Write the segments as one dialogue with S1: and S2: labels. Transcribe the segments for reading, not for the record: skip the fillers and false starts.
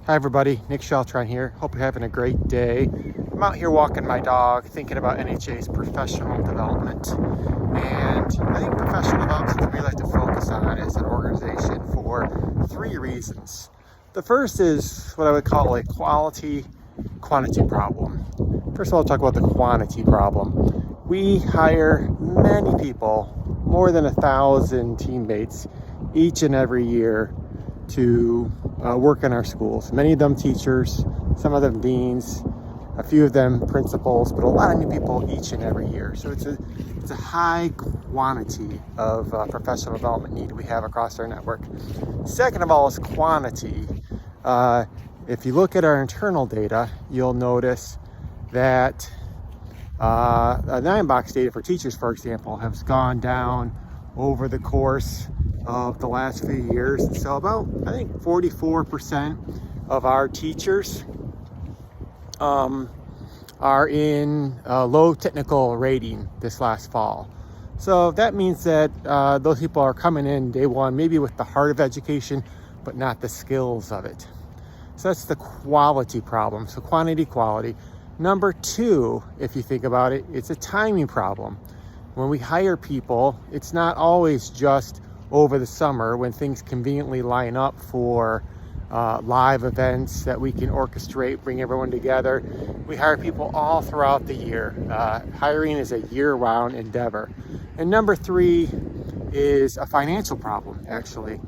S1: Hi everybody, Nick Sheltron here. Hope you're having a great day. I'm out here walking my dog, thinking about NHA's professional development. And I think professional development that we like to focus on as an organization for three reasons. The first is what I would call a quality quantity problem. First of all, I'll talk about the quantity problem. We hire many people, more than 1,000 teammates each and every year to work in our schools. Many of them teachers, some of them deans, a few of them principals, but a lot of new people each and every year. So it's a high quantity of professional development need we have across our network. Second of all is quantity. If you look at our internal data, you'll notice that a 9-box data for teachers, for example, has gone down over the course of the last few years. So about, I think, 44% of our teachers are in low technical rating this last fall. So that means that those people are coming in day one, maybe with the heart of education, but not the skills of it. So that's the quality problem. So quantity, quality. Number two, if you think about it, it's a timing problem. When we hire people, it's not always just over the summer when things conveniently line up for live events that we can orchestrate, bring everyone together. We hire people all throughout the year. Hiring is a year-round endeavor. And number three is a financial problem, actually.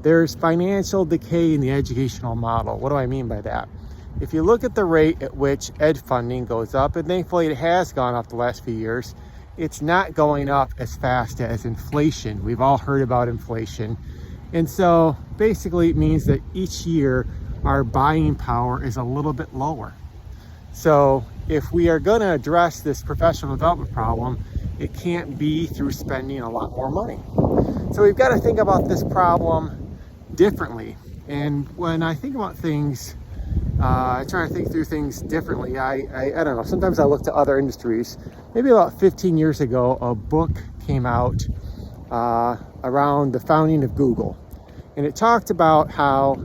S1: There's financial decay in the educational model. What do I mean by that? If you look at the rate at which ed funding goes up, and thankfully it has gone up the last few years, it's not going up as fast as inflation. We've all heard about inflation. And so basically it means that each year our buying power is a little bit lower. So if we are going to address this professional development problem, it can't be through spending a lot more money. So we've got to think about this problem differently. And when I think about things, I try to think through things differently. I don't know, sometimes I look to other industries. Maybe about 15 years ago, a book came out around the founding of Google. And it talked about how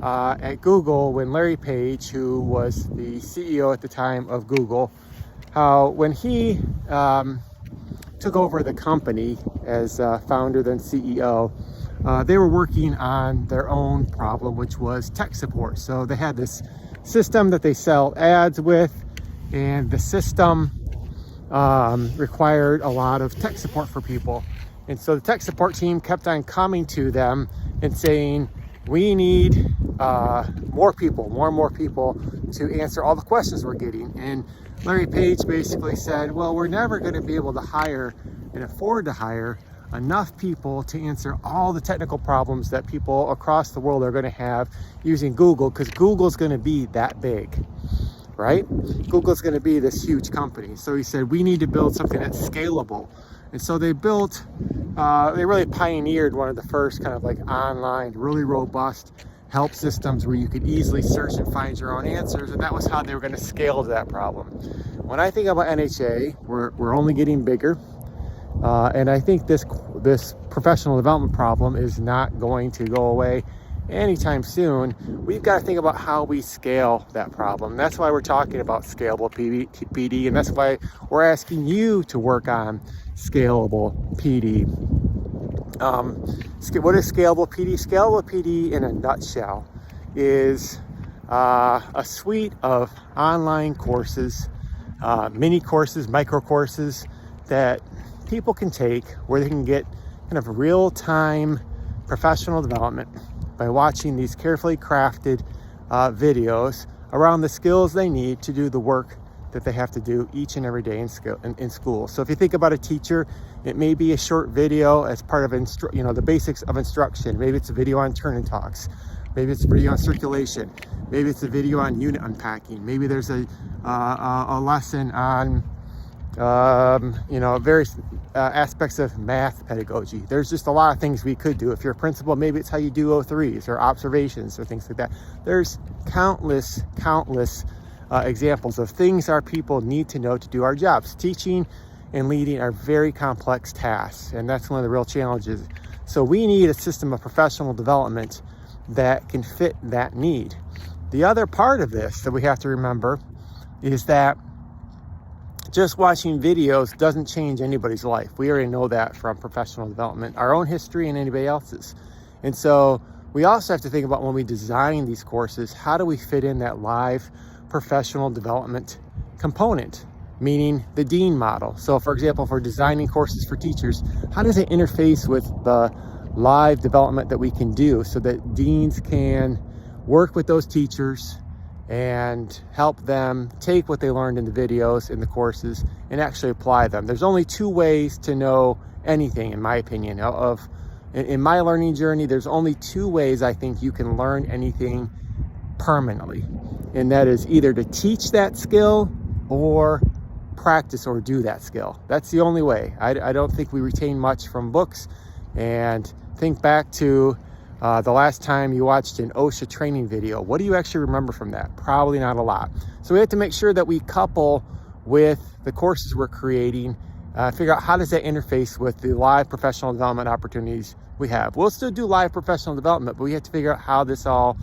S1: at Google, when Larry Page, who was the CEO at the time of Google, how when he took over the company as founder then CEO, they were working on their own problem, which was tech support. So they had this system that they sell ads with, and the system required a lot of tech support for people. And so the tech support team kept on coming to them and saying, we need more and more people to answer all the questions we're getting. And Larry Page basically said, well, we're never going to be able to hire and afford to hire enough people to answer all the technical problems that people across the world are going to have using Google, because Google's going to be that big, right? Google's going to be this huge company. So he said, we need to build something that's scalable. And so they built, they really pioneered one of the first kind of like online, really robust help systems where you could easily search and find your own answers. And that was how they were going to scale to that problem. When I think about NHA, we're only getting bigger. And I think this professional development problem is not going to go away anytime soon. We've got to think about how we scale that problem. That's why we're talking about scalable PD, and that's why we're asking you to work on scalable PD. What is scalable PD? Scalable PD, in a nutshell, is a suite of online courses, mini courses, micro courses that people can take where they can get kind of real-time professional development by watching these carefully crafted videos around the skills they need to do the work that they have to do each and every day in school. So if you think about a teacher, it may be a short video as part of the basics of instruction. Maybe it's a video on turn and talks. Maybe it's a video on circulation. Maybe it's a video on unit unpacking. Maybe there's a lesson on various aspects of math pedagogy. There's just a lot of things we could do. If you're a principal, maybe it's how you do O3s or observations or things like that. There's countless examples of things our people need to know to do our jobs. Teaching and leading are very complex tasks, and that's one of the real challenges. So we need a system of professional development that can fit that need. The other part of this that we have to remember is that just watching videos doesn't change anybody's life. We already know that from professional development, our own history and anybody else's. And so we also have to think about, when we design these courses, how do we fit in that live professional development component, meaning the Dean model. So for example, if we're designing courses for teachers, how does it interface with the live development that we can do so that deans can work with those teachers and help them take what they learned in the videos, in the courses, and actually apply them. There's only two ways to know anything, in my opinion. In my learning journey, there's only two ways I think you can learn anything permanently. And that is either to teach that skill or practice or do that skill. That's the only way. I don't think we retain much from books. And think back to the last time you watched an OSHA training video. What do you actually remember from that? Probably not a lot. So we have to make sure that we couple with the courses we're creating, figure out how does that interface with the live professional development opportunities we have. We'll still do live professional development, but we have to figure out how this all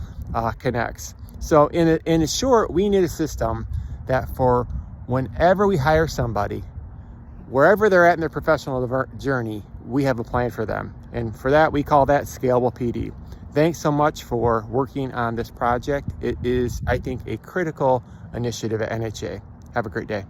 S1: connects. So in short, we need a system that for whenever we hire somebody, wherever they're at in their professional journey, we have a plan for them. And for that, we call that Scalable PD. Thanks so much for working on this project. It is, I think, a critical initiative at NHA. Have a great day.